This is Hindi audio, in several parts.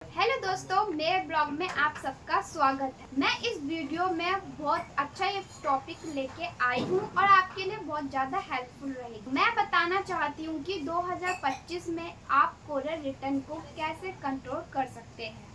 हेलो दोस्तों, मेरे ब्लॉग में आप सबका स्वागत है। मैं इस वीडियो में बहुत अच्छा ये टॉपिक लेके आई हूँ और आपके लिए बहुत ज़्यादा हेल्पफुल रहेगी। मैं बताना चाहती हूँ कि 2025 में आप कोरियर रिटर्न को कैसे कंट्रोल कर सकते हैं।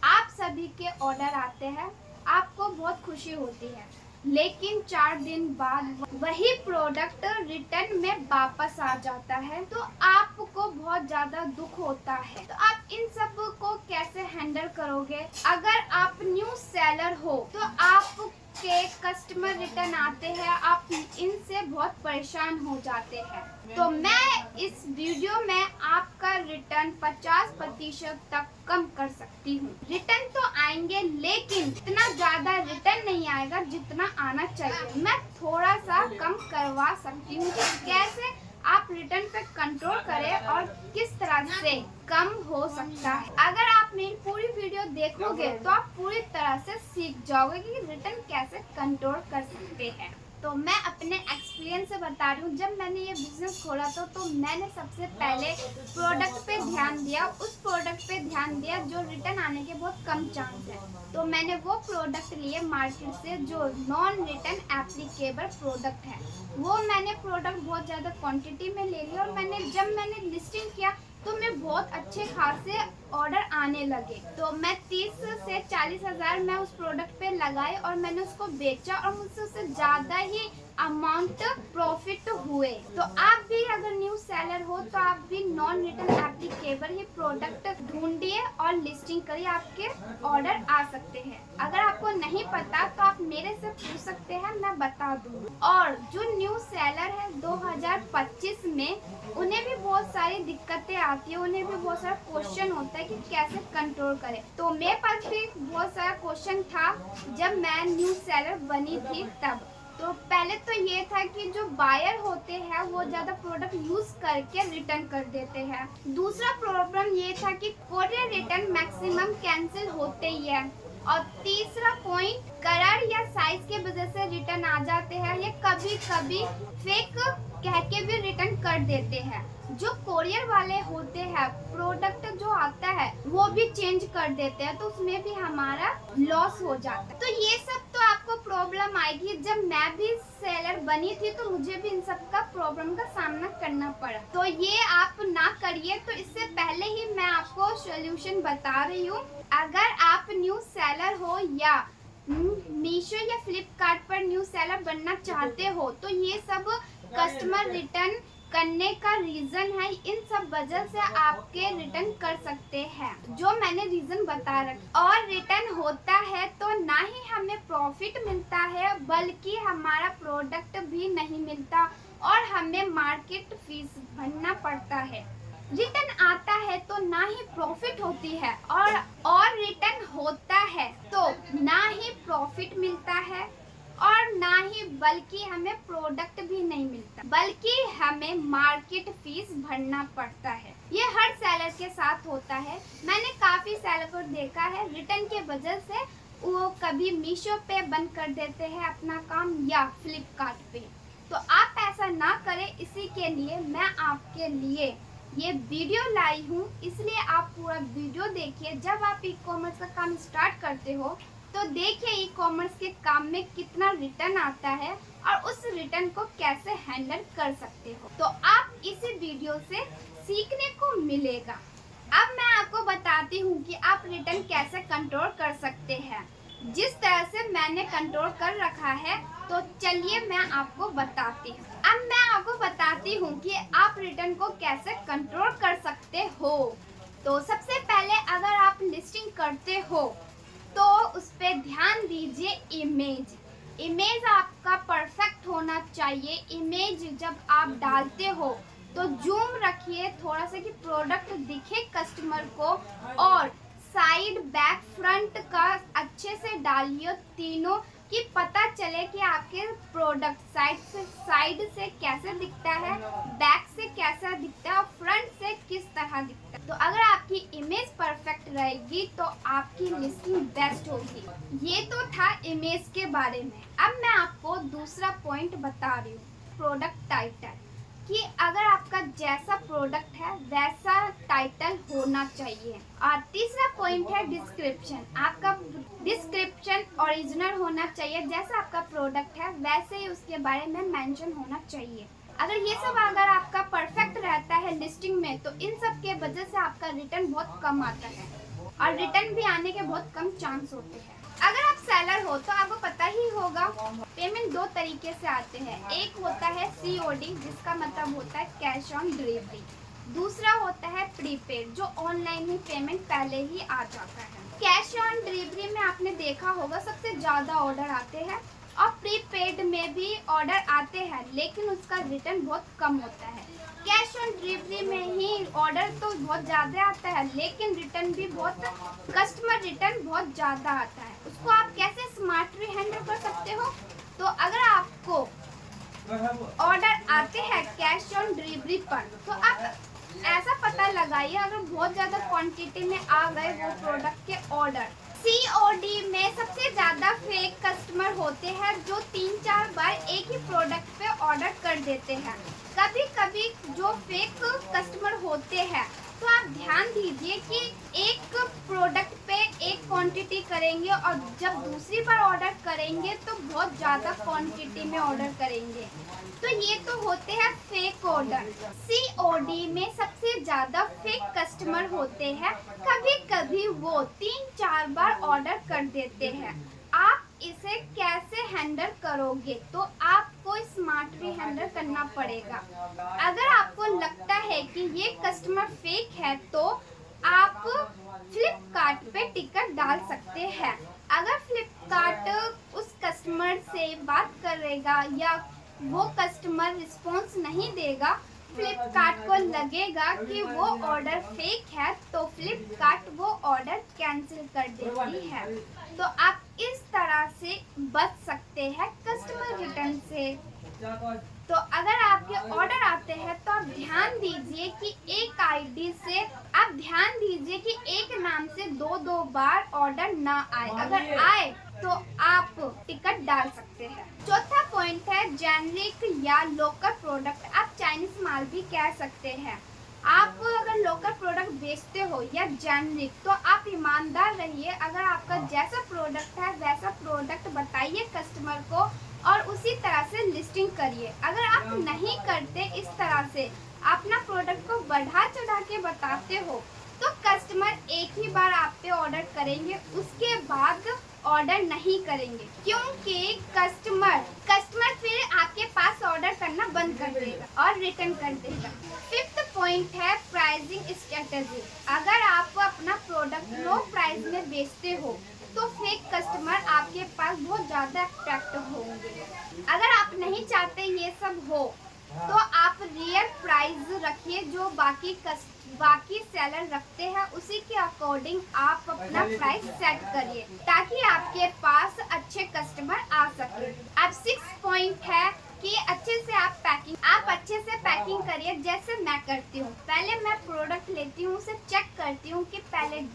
आप सभी के ऑर्डर आते हैं, आपको बहुत खुशी होती है, लेकिन 4 दिन बाद वही प्रोडक्ट रिटर्न में वापस आ जाता है तो आपको बहुत ज्यादा दुख होता है। तो आप इन सब को कैसे हैंडल करोगे? अगर आप न्यू सेलर हो तो आपके कस्टमर रिटर्न आते हैं, आप इनसे बहुत परेशान हो जाते हैं। तो मैं इस वीडियो में आपका रिटर्न 50% तक कम कर सकती हूँ। रिटर्न तो आएंगे लेकिन इतना ज्यादा रिटर्न नहीं आएगा जितना आना चाहिए। मैं थोड़ा सा कम करवा सकती हूँ कि कैसे आप रिटर्न पे कंट्रोल करें और किस तरह से कम हो सकता है। अगर आप मेरी पूरी वीडियो देखोगे तो आप पूरी तरह से सीख जाओगे कि रिटर्न कैसे कंट्रोल कर सकते हैं। तो मैं अपने एक्सपीरियंस से बता रही हूँ, जब मैंने ये बिजनेस खोला तो मैंने सबसे पहले प्रोडक्ट पे ध्यान दिया, उस प्रोडक्ट पे ध्यान दिया जो रिटर्न आने के बहुत कम चांस है। तो मैंने वो प्रोडक्ट लिए मार्केट से जो नॉन रिटर्न एप्लीकेबल प्रोडक्ट है। वो मैंने प्रोडक्ट बहुत ज़्यादा क्वांटिटी में ले लिया और जब मैंने लिस्टिंग किया तो मैं बहुत अच्छे खासे ऑर्डर आने लगे। तो मैं 30 से 40 हजार मैं उस प्रोडक्ट पे लगाए और मैंने उसको बेचा और मुझसे उससे ज़्यादा ही अमाउंट प्रॉफिट हुए। तो आप भी अगर न्यू सेलर हो तो आप भी नॉन रिटर्न एप्लीकेबल ही प्रोडक्ट ढूंढिए और लिस्टिंग करिए, आपके ऑर्डर आ सकते हैं। अगर आपको नहीं पता तो आप मेरे से पूछ सकते हैं, मैं बता दूँ। और जो न्यू सेलर है 2025 में, उन्हें भी बहुत सारी दिक्कतें आती है, उन्हें भी बहुत सारा क्वेश्चन होता है कि कैसे कंट्रोल करें। तो मेरे पास भी बहुत सारा क्वेश्चन था जब मैं न्यू सेलर बनी थी तब। तो पहले तो ये था कि जो बायर होते हैं वो ज्यादा प्रोडक्ट यूज करके रिटर्न कर देते हैं। दूसरा प्रॉब्लम ये था कि कोरियर रिटर्न मैक्सिमम कैंसिल होते ही है। और तीसरा पॉइंट, कलर या साइज के वजह से रिटर्न आ जाते हैं, ये कभी कभी फेक कह के भी रिटर्न कर देते हैं। जो कोरियर वाले होते हैं, प्रोडक्ट जो आता है वो भी चेंज कर देते हैं, तो उसमें भी हमारा लॉस हो जाता है। तो ये सब तो आपको प्रॉब्लम आएगी। जब मैं भी सेलर बनी थी तो मुझे भी इन सब का प्रॉब्लम का सामना करना पड़ा। तो ये आप ना करिए। तो इससे पहले ही मैं आपको सोल्यूशन बता रही हूँ। अगर आप न्यू सेलर हो या मीशो या फ्लिपकार्ट पर न्यू सेलर बनना चाहते हो तो ये सब कस्टमर रिटर्न करने का रीजन है। इन सब वजह से आपके रिटर्न कर सकते हैं जो मैंने रीजन बता रखा। और रिटर्न होता है तो ना ही हमें प्रॉफिट मिलता है बल्कि हमारा प्रोडक्ट भी नहीं मिलता और हमें मार्केट फीस भरना पड़ता है। रिटर्न आता है तो ना ही प्रॉफिट होती है और रिटर्न होता है तो ना ही प्रॉफिट मिलता है और ना ही बल्कि हमें प्रोडक्ट भी नहीं मिलता, बल्कि हमें मार्केट फीस भरना पड़ता है। ये हर सेलर के साथ होता है। मैंने काफी सेलर को देखा है, रिटर्न के वजह से वो कभी मीशो पे बंद कर देते हैं अपना काम या फ्लिपकार्ट पे। तो आप ऐसा ना करें, इसी के लिए मैं आपके लिए ये वीडियो लाई हूँ। इसलिए आप पूरा वीडियो देखिए। जब आप ई कॉमर्स का काम स्टार्ट करते हो तो देखिए ई कॉमर्स के काम में कितना रिटर्न आता है और उस रिटर्न को कैसे हैंडल कर सकते हो। तो आप इसी वीडियो से सीखने को मिलेगा। अब मैं आपको बताती हूँ कि आप रिटर्न कैसे कंट्रोल कर सकते हैं। जिस तरह से मैंने कंट्रोल कर रखा है तो चलिए मैं आपको बताती हूँ। अब मैं आपको बताती हूँ कि आप रिटर्न को कैसे कंट्रोल कर सकते हो। तो सबसे पहले अगर आप लिस्टिंग करते हो तो उस पे ध्यान दीजिए। इमेज आपका परफेक्ट होना चाहिए। इमेज जब आप डालते हो तो जूम रखिए थोड़ा सा कि प्रोडक्ट दिखे कस्टमर को, और साइड बैक फ्रंट का अच्छे से डालिए तीनों, कि पता चले कि आपके प्रोडक्ट साइड से कैसे दिखता है, बैक से कैसा दिखता है और फ्रंट से किस तरह दिखता है। तो अगर आपकी इमेज परफेक्ट रहेगी तो आपकी लिस्टिंग बेस्ट होगी। ये तो था इमेज के बारे में। अब मैं आपको दूसरा पॉइंट बता रही हूँ, प्रोडक्ट टाइटल। कि अगर आपका जैसा प्रोडक्ट है वैसा टाइटल होना चाहिए। और तीसरा पॉइंट है डिस्क्रिप्शन। आपका डिस्क्रिप्शन ओरिजिनल होना चाहिए, जैसा आपका प्रोडक्ट है वैसे ही उसके बारे में मेंशन होना चाहिए। अगर आपका परफेक्ट रहता है लिस्टिंग में, तो इन सब के वजह से आपका रिटर्न बहुत कम आता है और रिटर्न भी आने के बहुत कम चांस होते हैं। अगर आप सेलर हो तो आपको पता ही होगा पेमेंट दो तरीके से आते हैं। एक होता है COD, जिसका मतलब होता है कैश ऑन डिलीवरी। दूसरा होता है प्रीपेड, जो ऑनलाइन ही पेमेंट पहले ही आ जाता है। कैश ऑन डिलीवरी में आपने देखा होगा सबसे ज्यादा ऑर्डर आते हैं और प्रीपेड में भी ऑर्डर आते हैं, लेकिन उसका रिटर्न बहुत कम होता है। कैश ऑन डिलीवरी में ही ऑर्डर तो बहुत ज़्यादा आता है, लेकिन रिटर्न भी कस्टमर रिटर्न बहुत ज़्यादा आता है। उसको आप कैसे स्मार्टली हैंडल कर सकते हो? तो अगर आपको ऑर्डर आते हैं कैश ऑन डिलीवरी पर, तो आप ऐसा पता लगाइए अगर बहुत ज़्यादा क्वांटिटी में आ गए वो प्रोडक्ट के ऑर्डर। COD में सबसे ज्यादा फेक कस्टमर होते हैं जो 3-4 बार एक ही प्रोडक्ट पे ऑर्डर कर देते हैं। कभी कभी जो फेक कस्टमर होते हैं, तो आप ध्यान दीजिए कि एक प्रोडक्ट पे एक क्वांटिटी करेंगे और जब दूसरी बार ऑर्डर करेंगे तो बहुत ज़्यादा क्वांटिटी में ऑर्डर करेंगे। तो ये तो होते हैं फेक ऑर्डर। COD में सबसे ज़्यादा फेक कस्टमर होते हैं, कभी कभी वो 3-4 बार ऑर्डर कर देते हैं। आप इसे कैसे हैंडल करोगे? तो आपको स्मार्टली हैंडल करना पड़ेगा। अगर आपको लगता है कि ये कस्टमर फेक है, तो आप फ्लिपकार्ट पे टिकट डाल सकते हैं। अगर फ्लिपकार्ट उस कस्टमर से बात करेगा या वो कस्टमर रिस्पॉन्स नहीं देगा, फ्लिपकार्ट को लगेगा कि वो ऑर्डर फेक है, तो फ्लिपकार्ट वो ऑर्डर कैंसिल कर देती है। तो आप इस तरह से बच सकते हैं कस्टमर रिटर्न से। तो अगर आपके ऑर्डर आते हैं तो आप ध्यान दीजिए कि एक नाम से दो बार ऑर्डर ना आए। अगर आए तो आप टिकट डाल सकते हैं। चौथा पॉइंट है जेनरिक या लोकल प्रोडक्ट। आप चाइनीज माल भी कह सकते हैं। आप अगर लोकल प्रोडक्ट बेचते हो या जेनरिक, तो आप ईमानदार रहिए। अगर आपका जैसा प्रोडक्ट है वैसा प्रोडक्ट बताइए कस्टमर को और उसी तरह से लिस्टिंग करिए। अगर आप नहीं करते, इस तरह से अपना प्रोडक्ट को बढ़ा चढ़ा के बताते हो, तो कस्टमर एक ही बार आप पे ऑर्डर करेंगे, उसके बाद ऑर्डर नहीं करेंगे, क्योंकि कस्टमर फिर आपके पास ऑर्डर करना बंद कर देगा और रिटर्न कर देगा। फिफ्थ पॉइंट है प्राइसिंग स्ट्रेटजी। अगर आप अपना प्रोडक्ट लो प्राइस में बेचते हो, तो फेक कस्टमर आपके पास बहुत ज़्यादा अट्रैक्ट होंगे। अगर आप नहीं चाहते ये सब हो, तो आप रियल प्राइस रखिए जो बाकी सेलर रखते हैं, उसी के अकॉर्डिंग आप अपना प्राइस सेट करिए ताकि आपके पास अच्छे कस्टमर आ सके। अब 6 पॉइंट है कि अच्छे से पैकिंग करिए, जैसे मैं करती हूँ। पहले मैं प्रोडक्ट लेती हूँ, उसे चेक करती हूँ कि पहले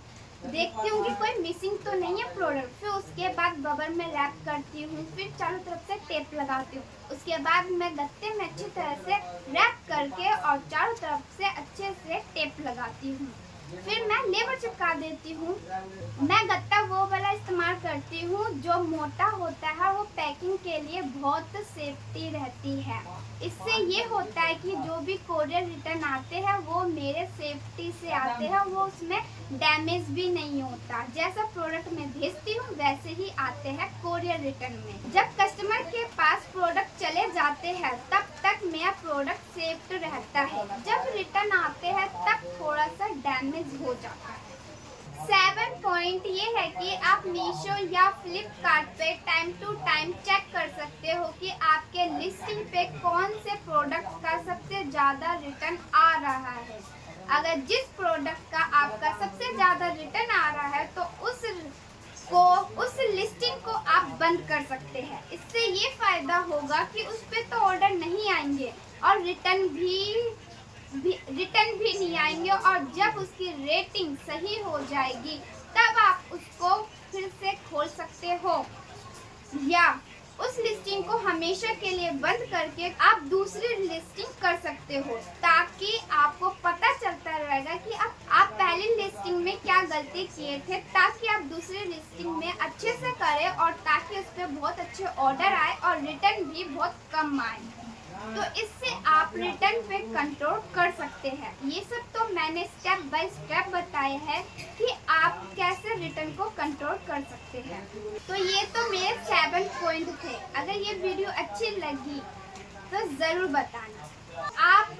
देखती हूँ कि कोई मिसिंग तो नहीं है प्रोडक्ट। फिर उसके बाद बबल में रैप करती हूँ, फिर चारों तरफ से टेप लगाती हूँ। उसके बाद मैं गत्ते में अच्छी तरह से रैप करके और चारों तरफ से अच्छे से टेप लगाती हूँ। फिर मैं लेबर चिपका देती हूँ। मैं गत्ता वो वाला इस्तेमाल करती हूँ जो मोटा होता है, वो पैकिंग के लिए बहुत सेफ्टी रहती है। इससे ये होता है कि जो भी कोरियर रिटर्न आते हैं वो मेरे सेफ्टी से आते हैं, वो उसमें डैमेज भी नहीं होता। जैसा प्रोडक्ट मैं भेजती हूँ वैसे ही आते हैं कोरियर रिटर्न में। जब कस्टमर के पास प्रोडक्ट चले जाते हैं तब तक मेरा प्रोडक्ट सेफ रहता है। जब रिटर्न आते हैं तब थोड़ा सा डैमेज हो जाता है। 7 पॉइंट ये है कि आप मीशो या फ्लिपकार्ट पे टाइम टू टाइम चेक कर सकते हो कि आपके लिस्टिंग पे कौन से प्रोडक्ट का सबसे ज़्यादा रिटर्न आ रहा है। अगर जिस प्रोडक्ट का आपका सबसे ज़्यादा रिटर्न आ रहा है तो उस लिस्टिंग को आप बंद कर सकते हैं। इससे ये फायदा होगा कि उस पे तो ऑर्डर नहीं आएंगे और रिटर्न भी नहीं आएंगे, और जब उसकी रेटिंग सही हो जाएगी तब आप उसको फिर से खोल सकते हो या उस लिस्टिंग को हमेशा के लिए बंद करके आप दूसरी लिस्टिंग कर सकते हो, ताकि आपको पता चलता रहेगा कि आप पहली लिस्टिंग में क्या गलती किए थे, ताकि आप दूसरी लिस्टिंग में अच्छे से करें और ताकि उस पर बहुत अच्छे ऑर्डर आए और रिटर्न भी बहुत कम आए। तो इससे आप रिटर्न पे कंट्रोल कर सकते हैं। ये सब तो मैंने स्टेप बाय स्टेप बताया है कि आप कैसे रिटर्न को कंट्रोल कर सकते हैं। तो ये तो मेरे 7 पॉइंट थे। अगर ये वीडियो अच्छी लगी तो ज़रूर बताना। आप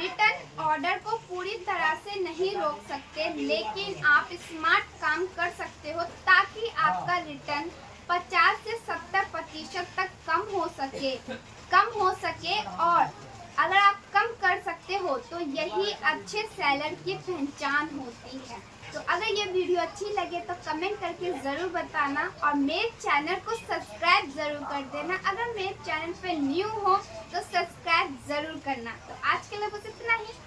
रिटर्न ऑर्डर को पूरी तरह से नहीं रोक सकते, लेकिन आप स्मार्ट काम कर सकते हो ताकि आपका रिटर्न 50 से 70% तक कम हो सके। और अगर आप कम कर सकते हो तो यही अच्छे सेलर की पहचान होती है। तो अगर ये वीडियो अच्छी लगे तो कमेंट करके ज़रूर बताना और मेरे चैनल को सब्सक्राइब ज़रूर कर देना। अगर मेरे चैनल पे न्यू हो तो सब्सक्राइब ज़रूर करना। तो आज के लिए बस इतना ही।